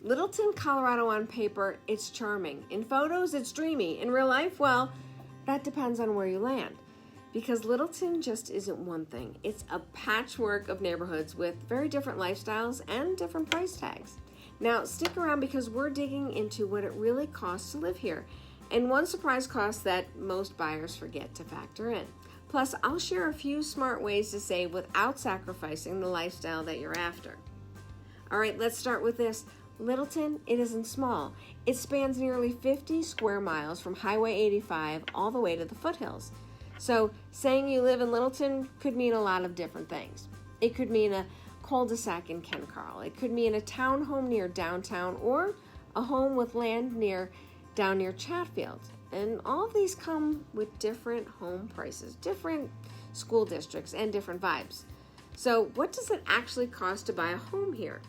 Littleton, Colorado on paper, it's charming. In photos, it's dreamy. In real life, well, that depends on where you land. Because Littleton just isn't one thing. It's a patchwork of neighborhoods with very different lifestyles and different price tags. Now, stick around because we're digging into what it really costs to live here, and one surprise cost that most buyers forget to factor in. Plus, I'll share a few smart ways to save without sacrificing the lifestyle that you're after. All right, let's start with this. Littleton, it isn't small. It spans nearly 50 square miles from Highway 85 all the way to the foothills. So saying you live in Littleton could mean a lot of different things. It could mean a cul-de-sac in Ken Carl. It could mean a townhome near downtown or a home with land down near Chatfield. And all of these come with different home prices, different school districts, and different vibes. So what does it actually cost to buy a home here?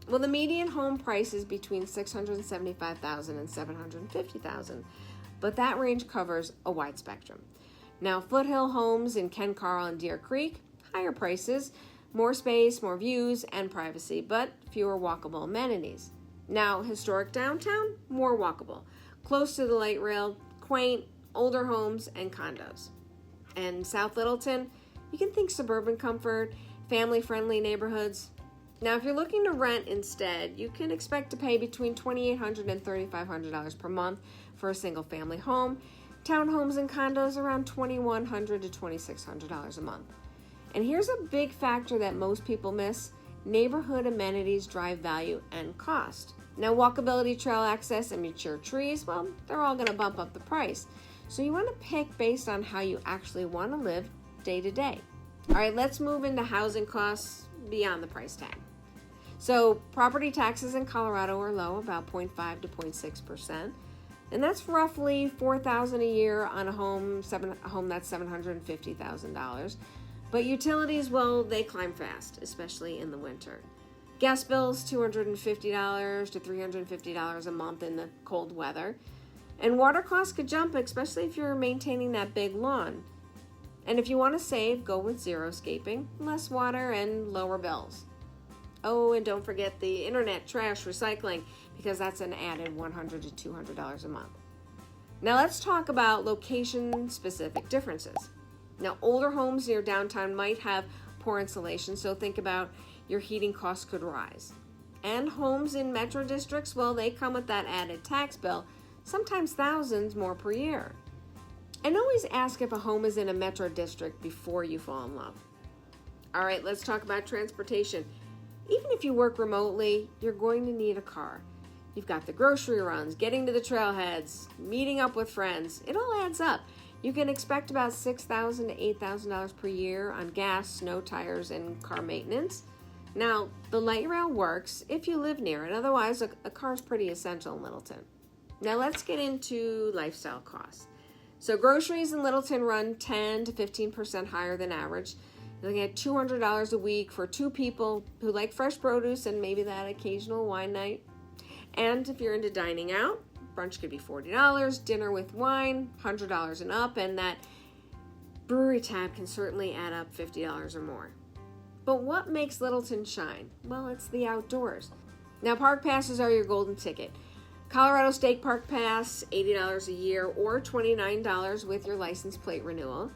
Well, the median home price is between $675,000 and $750,000, but that range covers a wide spectrum. Now, foothill homes in Ken Carl and Deer Creek, higher prices, more space, more views, and privacy, but fewer walkable amenities. Now, historic downtown, more walkable, close to the light rail, quaint, older homes, and condos. And South Littleton, you can think suburban comfort, family-friendly neighborhoods. Now, if you're looking to rent instead, you can expect to pay between $2,800 and $3,500 per month for a single-family home. Townhomes and condos around $2,100 to $2,600 a month. And here's a big factor that most people miss. Neighborhood amenities drive value and cost. Now, walkability, trail access, and mature trees, well, they're all going to bump up the price. So you want to pick based on how you actually want to live day to day. All right, let's move into housing costs beyond the price tag. So property taxes in Colorado are low, about 0.5 to 0.6%. And that's roughly $4,000 a year on a home that's $750,000. But utilities, well, they climb fast, especially in the winter. Gas bills, $250 to $350 a month in the cold weather. And water costs could jump, especially if you're maintaining that big lawn. And if you want to save, go with zero-scaping, less water and lower bills. Oh, and don't forget the internet, trash, recycling, because that's an added $100 to $200 a month. Now let's talk about location-specific differences. Now, older homes near downtown might have poor insulation, so think about your heating costs could rise. And homes in metro districts, well, they come with that added tax bill, sometimes thousands more per year. And always ask if a home is in a metro district before you fall in love. All right, let's talk about transportation. Even if you work remotely, you're going to need a car. You've got the grocery runs, getting to the trailheads, meeting up with friends. It all adds up. You can expect about $6,000 to $8,000 per year on gas, snow tires, and car maintenance. Now, the light rail works if you live near it. Otherwise, a car is pretty essential in Littleton. Now, let's get into lifestyle costs. So groceries in Littleton run 10 to 15% higher than average. You're looking at $200 a week for two people who like fresh produce and maybe that occasional wine night. And if you're into dining out, brunch could be $40, dinner with wine, $100 and up, and that brewery tab can certainly add up $50 or more. But what makes Littleton shine? Well, it's the outdoors. Now, park passes are your golden ticket. Colorado State Park Pass, $80 a year or $29 with your license plate renewal.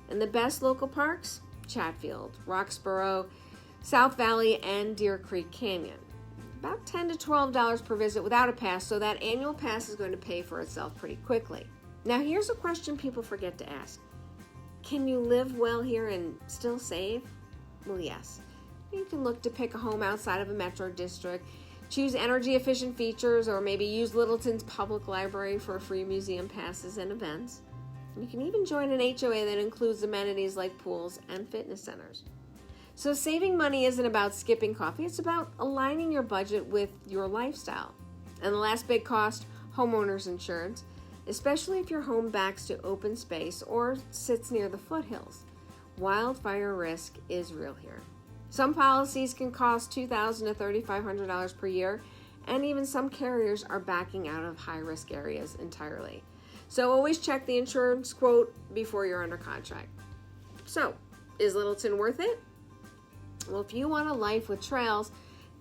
And the best local parks? Chatfield, Roxborough, South Valley, and Deer Creek Canyon. About $10 to $12 per visit without a pass, so that annual pass is going to pay for itself pretty quickly. Now, here's a question people forget to ask. Can you live well here and still save? Well, yes. You can look to pick a home outside of a metro district, choose energy-efficient features, or maybe use Littleton's public library for free museum passes and events. You can even join an HOA that includes amenities like pools and fitness centers. So saving money isn't about skipping coffee, it's about aligning your budget with your lifestyle. And the last big cost, homeowners insurance, especially if your home backs to open space or sits near the foothills. Wildfire risk is real here. Some policies can cost $2,000 to $3,500 per year, and even some carriers are backing out of high-risk areas entirely. So always check the insurance quote before you're under contract. So, is Littleton worth it? Well, if you want a life with trails,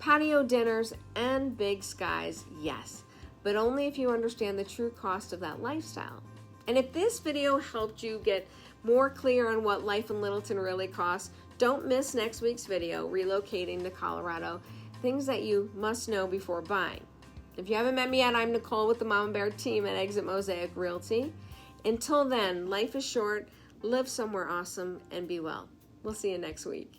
Patio dinners and big skies, yes, but only if you understand the true cost of that lifestyle. And if this video helped you get more clear on what life in Littleton really costs, don't miss next week's video, Relocating to Colorado, things that you must know before buying. If you haven't met me yet, I'm Nicole with the Mama Bear team at Exit Mosaic Realty. Until then, life is short, live somewhere awesome, and be well. We'll see you next week.